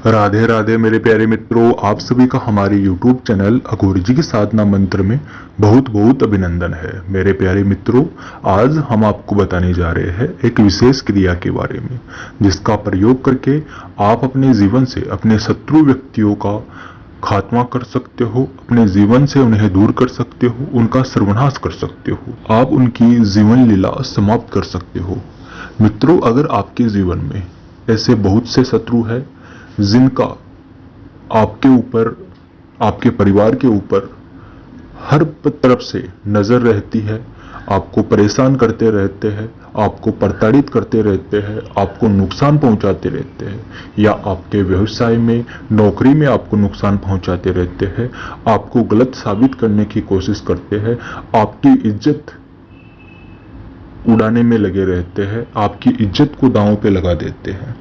राधे राधे मेरे प्यारे मित्रों, आप सभी का हमारे YouTube चैनल अघोरी जी की साधना मंत्र में बहुत बहुत अभिनंदन है। मेरे प्यारे मित्रों, आज हम आपको बताने जा रहे हैं एक विशेष क्रिया के बारे में, जिसका प्रयोग करके आप अपने जीवन से अपने शत्रु व्यक्तियों का खात्मा कर सकते हो, अपने जीवन से उन्हें दूर कर सकते हो, उनका सर्वनाश कर सकते हो, आप उनकी जीवन लीला समाप्त कर सकते हो। मित्रों, अगर आपके जीवन में ऐसे बहुत से शत्रु हैं जिनका आपके ऊपर, आपके परिवार के ऊपर हर तरफ से नजर रहती है, आपको परेशान करते रहते हैं, आपको प्रताड़ित करते रहते हैं, आपको नुकसान पहुंचाते रहते हैं, या आपके व्यवसाय में, नौकरी में आपको नुकसान पहुंचाते रहते हैं, आपको गलत साबित करने की कोशिश करते हैं, आपकी इज्जत उड़ाने में लगे रहते हैं, आपकी इज्जत को दांव पे लगा देते हैं,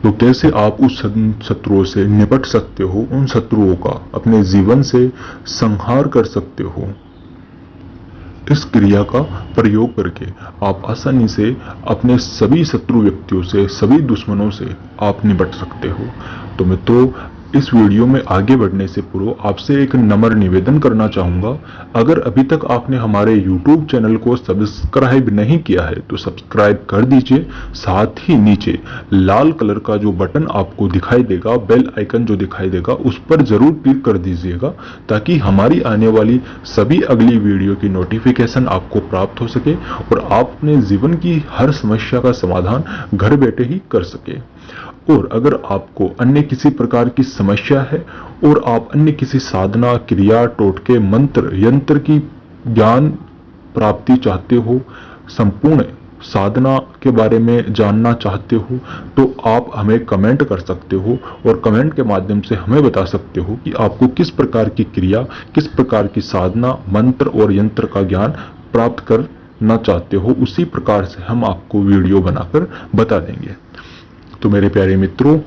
तो कैसे आप उस शत्रुओं से निपट सकते हो, उन शत्रुओं का अपने जीवन से संहार कर सकते हो। इस क्रिया का प्रयोग करके आप आसानी से अपने सभी शत्रु व्यक्तियों से, सभी दुश्मनों से आप निपट सकते हो। तो मित्रों, इस वीडियो में आगे बढ़ने से पूर्व आपसे एक नम्र निवेदन करना चाहूंगा। अगर अभी तक आपने हमारे YouTube चैनल को सब्सक्राइब नहीं किया है तो सब्सक्राइब कर दीजिए। साथ ही नीचे लाल कलर का जो बटन आपको दिखाई देगा, बेल आइकन जो दिखाई देगा, उस पर जरूर क्लिक कर दीजिएगा, ताकि हमारी आने वाली सभी अगली वीडियो की नोटिफिकेशन आपको प्राप्त हो सके और आप अपने जीवन की हर समस्या का समाधान घर बैठे ही कर सके। और अगर आपको अन्य किसी प्रकार की समस्या है और आप अन्य किसी साधना, क्रिया, टोटके, मंत्र, यंत्र की ज्ञान प्राप्ति चाहते हो, संपूर्ण साधना के बारे में जानना चाहते हो, तो आप हमें कमेंट कर सकते हो और कमेंट के माध्यम से हमें बता सकते हो कि आपको किस प्रकार की क्रिया, किस प्रकार की साधना, मंत्र और यंत्र का ज्ञान प्राप्त करना चाहते हो। उसी प्रकार से हम आपको वीडियो बनाकर बता देंगे। तो मेरे प्यारे मित्रों,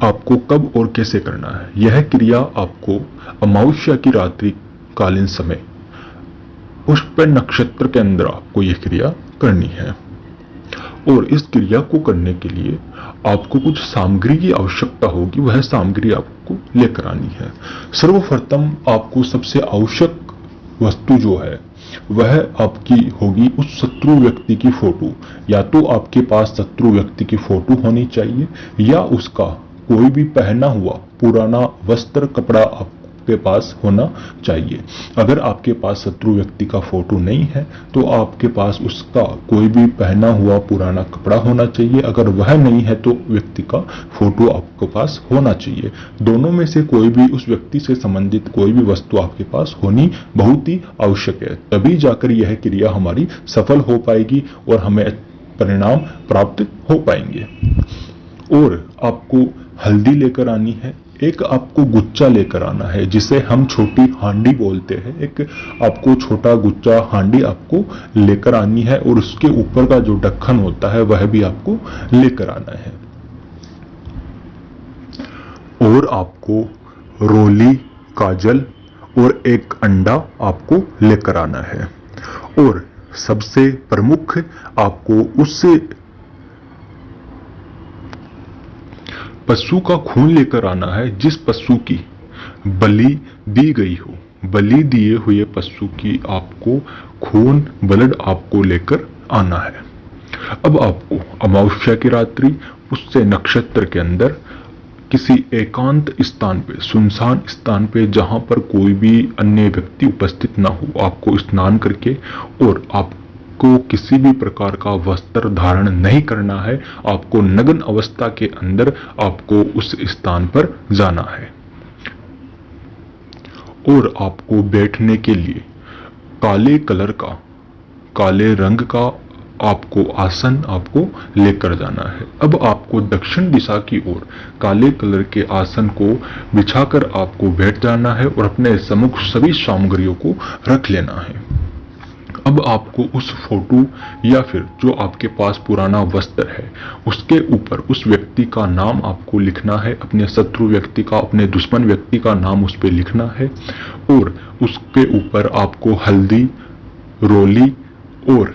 आपको कब और कैसे करना है, यह क्रिया आपको अमावस्या की रात्रि कालीन समय पुष्प नक्षत्र के अंदर आपको यह क्रिया करनी है। और इस क्रिया को करने के लिए आपको कुछ सामग्री की आवश्यकता होगी, वह सामग्री आपको लेकर आनी है। सर्वप्रथम आपको सबसे आवश्यक वस्तु जो है वह आपकी होगी उस शत्रु व्यक्ति की फोटो। या तो आपके पास शत्रु व्यक्ति की फोटो होनी चाहिए, या उसका कोई भी पहना हुआ पुराना वस्त्र, कपड़ा आपके पास होना चाहिए। अगर आपके पास शत्रु व्यक्ति का फोटो नहीं है तो आपके पास उसका कोई भी पहना हुआ पुराना कपड़ा होना चाहिए। अगर वह नहीं है तो व्यक्ति का फोटो आपके पास होना चाहिए। दोनों में से कोई भी, उस व्यक्ति से संबंधित कोई भी वस्तु आपके पास होनी बहुत ही आवश्यक है, तभी जाकर यह क्रिया हमारी सफल हो पाएगी और हमें परिणाम प्राप्त हो पाएंगे। और आपको हल्दी लेकर आनी है, एक आपको गुच्चा लेकर आना है जिसे हम छोटी हांडी बोलते हैं। एक आपको छोटा गुच्चा हांडी आपको लेकर आनी है और उसके ऊपर का जो ढक्कन होता है वह भी आपको लेकर आना है। और आपको रोली, काजल और एक अंडा आपको लेकर आना है। और सबसे प्रमुख, आपको उससे पशु का खून लेकर आना है जिस पशु की बलि दी गई हो। बलि दिए हुए पशु की आपको खून, ब्लड आपको लेकर आना है। अब आपको अमावस्या की रात्रि उससे नक्षत्र के अंदर किसी एकांत स्थान पे, सुनसान स्थान पे, जहां पर कोई भी अन्य व्यक्ति उपस्थित ना हो, आपको स्नान करके, और आपको किसी भी प्रकार का वस्त्र धारण नहीं करना है, आपको नग्न अवस्था के अंदर आपको उस स्थान पर जाना है। और आपको बैठने के लिए काले कलर का, काले रंग का आपको आसन आपको लेकर जाना है। अब आपको दक्षिण दिशा की ओर काले कलर के आसन को बिछाकर आपको बैठ जाना है और अपने सम्मुख सभी सामग्रियों को रख लेना है। अब आपको उस फोटो या फिर जो आपके पास पुराना वस्त्र है उसके ऊपर उस व्यक्ति का नाम आपको लिखना है, अपने शत्रु व्यक्ति का, अपने दुश्मन व्यक्ति का नाम उस पर लिखना है। और उसके ऊपर आपको हल्दी, रोली और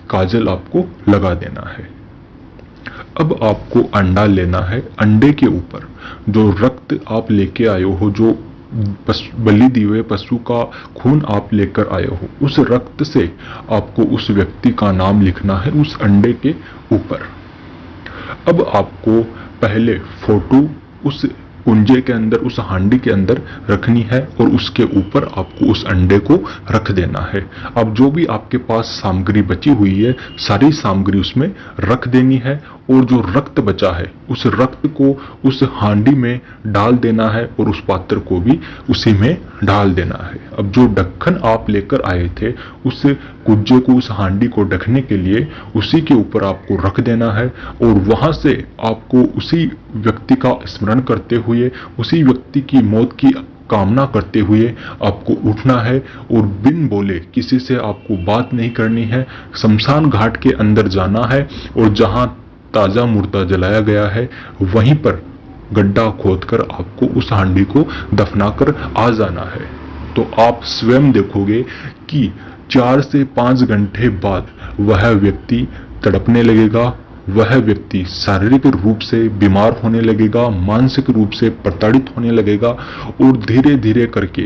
काजल आपको लगा देना है। अब आपको अंडा लेना है। अंडे के ऊपर जो रक्त आप लेके आए हो, जो बलि दिए हुए पशु का खून आप लेकर आए हो, उस रक्त से आपको उस व्यक्ति का नाम लिखना है उस अंडे के ऊपर। अब आपको पहले फोटो उस कुंजे के अंदर, उस हांडी के अंदर रखनी है और उसके ऊपर आपको उस अंडे को रख देना है। अब जो भी आपके पास सामग्री बची हुई है, सारी सामग्री उसमें रख देनी है और जो रक्त बचा है उस रक्त को उस हांडी में डाल देना है और उस पात्र को भी उसी में डाल देना है। अब जो ढक्कन आप लेकर आए थे, उस कुज्जे को, उस हांडी को ढकने के लिए उसी के ऊपर आपको रख देना है और वहां से आपको उसी व्यक्ति का स्मरण करते हुए, उसी व्यक्ति की मौत की कामना करते हुए आपको उठना है और बिन बोले किसी से आपको बात नहीं करनी है। शमशान घाट के अंदर जाना है और जहां ताजा मुर्दा जलाया गया है वहीं पर गड्ढा खोदकर आपको उस हांडी को दफनाकर आ जाना है। तो आप स्वयं देखोगे कि 4 से 5 घंटे बाद वह व्यक्ति तड़पने लगेगा, वह व्यक्ति शारीरिक रूप से बीमार होने लगेगा, मानसिक रूप से प्रताड़ित होने लगेगा और धीरे धीरे करके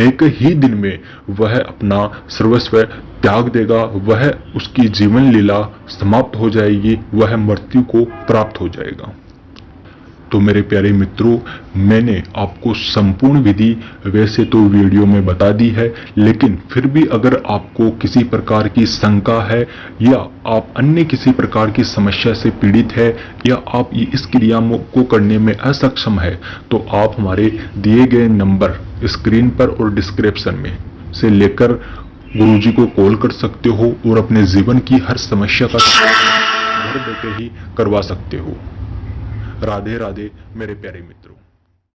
एक ही दिन में वह अपना सर्वस्व त्याग देगा। वह, उसकी जीवन लीला समाप्त हो जाएगी, वह मृत्यु को प्राप्त हो जाएगा। तो मेरे प्यारे मित्रों, मैंने आपको संपूर्ण विधि वैसे तो वीडियो में बता दी है, लेकिन फिर भी अगर आपको किसी प्रकार की शंका है या आप अन्य किसी प्रकार की समस्या से पीड़ित है या आप इस क्रिया को करने में असक्षम है, तो आप हमारे दिए गए नंबर स्क्रीन पर और डिस्क्रिप्शन में से लेकर गुरुजी को कॉल कर सकते हो और अपने जीवन की हर समस्या का घर बैठे ही करवा सकते हो। राधे राधे मेरे प्यारे मित्रों।